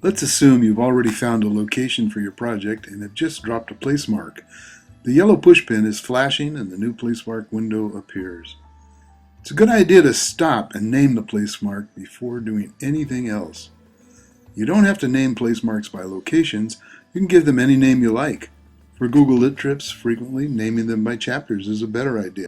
Let's assume you've already found a location for your project and have just dropped a place mark. The yellow pushpin is flashing and the new place mark window appears. It's a good idea to stop and name the place mark before doing anything else. You don't have to name place marks by locations. You can give them any name you like. For Google Lit trips, frequently naming them by chapters is a better idea.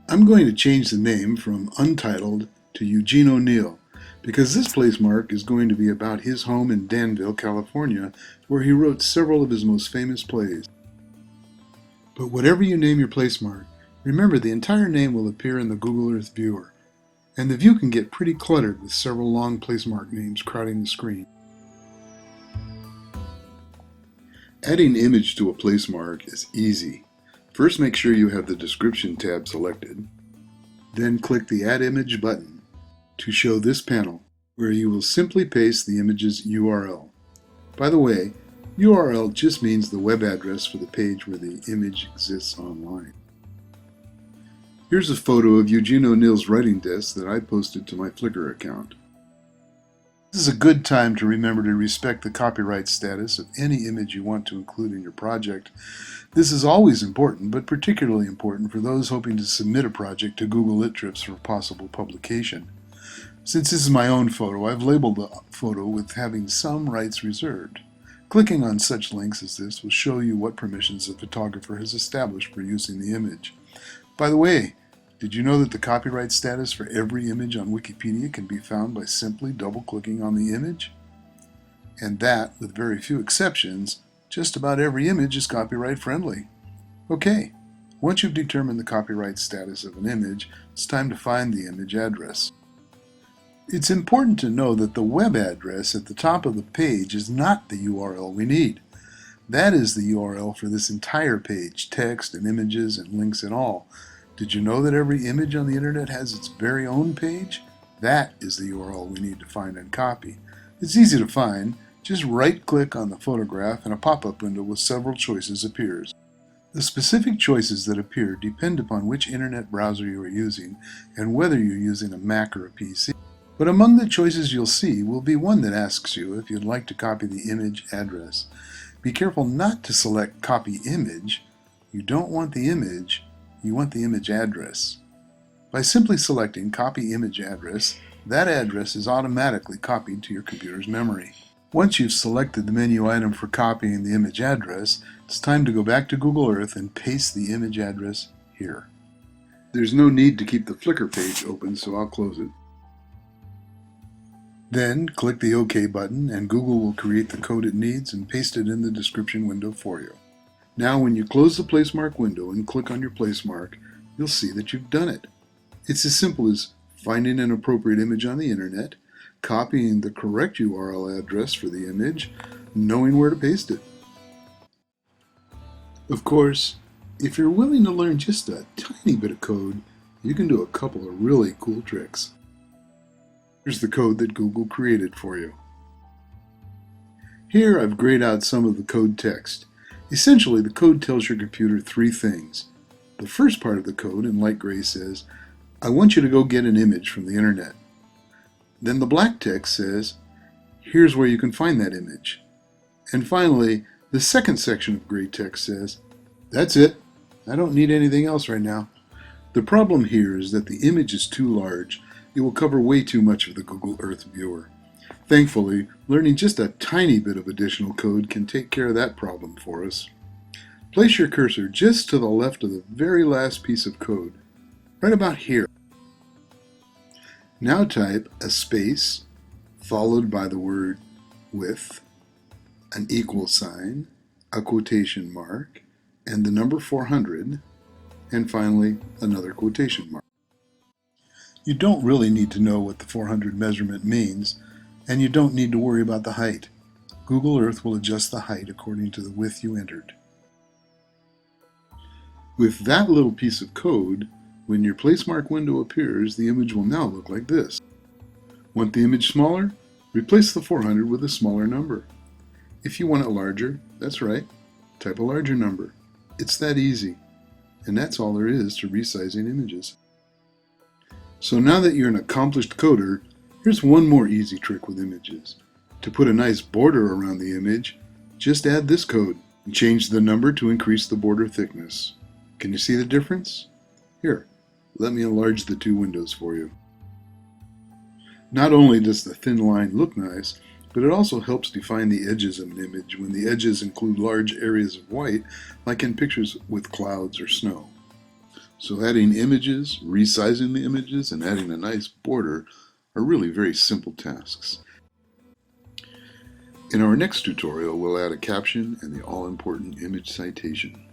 I'm going to change the name from Untitled to Eugene O'Neill because this place mark is going to be about his home in Danville, California, where he wrote several of his most famous plays. But whatever you name your place mark, remember the entire name will appear in the Google Earth viewer, and the view can get pretty cluttered with several long place mark names crowding the screen. Adding image to a place mark is easy. First, make sure you have the description tab selected. Then click the Add Image button to show this panel, where you will simply paste the image's URL. By the way, URL just means the web address for the page where the image exists online. Here's a photo of Eugene O'Neill's writing desk that I posted to my Flickr account. This is a good time to remember to respect the copyright status of any image you want to include in your project. This is always important, but particularly important for those hoping to submit a project to Google Lit Trips for possible publication. Since this is my own photo, I've labeled the photo with having some rights reserved. Clicking on such links as this will show you what permissions the photographer has established for using the image. By the way, did you know that the copyright status for every image on Wikipedia can be found by simply double-clicking on the image? And that, with very few exceptions, just about every image is copyright friendly. Okay, once you've determined the copyright status of an image, it's time to find the image address. It's important to know that the web address at the top of the page is not the URL we need. That is the URL for this entire page, text and images and links and all. Did you know that every image on the internet has its very own page? That is the URL we need to find and copy. It's easy to find. Just right-click on the photograph and a pop-up window with several choices appears. The specific choices that appear depend upon which internet browser you are using and whether you're using a Mac or a PC. But among the choices you'll see will be one that asks you if you'd like to copy the image address. Be careful not to select Copy Image. You don't want the image, you want the image address. By simply selecting Copy Image Address, that address is automatically copied to your computer's memory. Once you've selected the menu item for copying the image address, it's time to go back to Google Earth and paste the image address here. There's no need to keep the Flickr page open, so I'll close it. Then click the OK button and Google will create the code it needs and paste it in the description window for you. Now when you close the placemark window and click on your placemark, you'll see that you've done it. It's as simple as finding an appropriate image on the internet, copying the correct URL address for the image, knowing where to paste it. Of course, if you're willing to learn just a tiny bit of code, you can do a couple of really cool tricks. Here's the code that Google created for you. Here I've grayed out some of the code text. Essentially, the code tells your computer three things. The first part of the code in light gray says, I want you to go get an image from the internet. Then the black text says, here's where you can find that image. And finally, the second section of gray text says, that's it. I don't need anything else right now. The problem here is that the image is too large. It will cover way too much of the Google Earth viewer. Thankfully, learning just a tiny bit of additional code can take care of that problem for us. Place your cursor just to the left of the very last piece of code, right about here. Now type a space, followed by the word with, an equal sign, a quotation mark, and the number 400, and finally another quotation mark. You don't really need to know what the 400 measurement means, and you don't need to worry about the height. Google Earth will adjust the height according to the width you entered. With that little piece of code, when your placemark window appears, the image will now look like this. Want the image smaller? Replace the 400 with a smaller number. If you want it larger, that's right, type a larger number. It's that easy. And that's all there is to resizing images. So now that you're an accomplished coder, here's one more easy trick with images. To put a nice border around the image, just add this code and change the number to increase the border thickness. Can you see the difference? Here, let me enlarge the two windows for you. Not only does the thin line look nice, but it also helps define the edges of an image when the edges include large areas of white, like in pictures with clouds or snow. So adding images, resizing the images, and adding a nice border are really very simple tasks. In our next tutorial, we'll add a caption and the all-important image citation.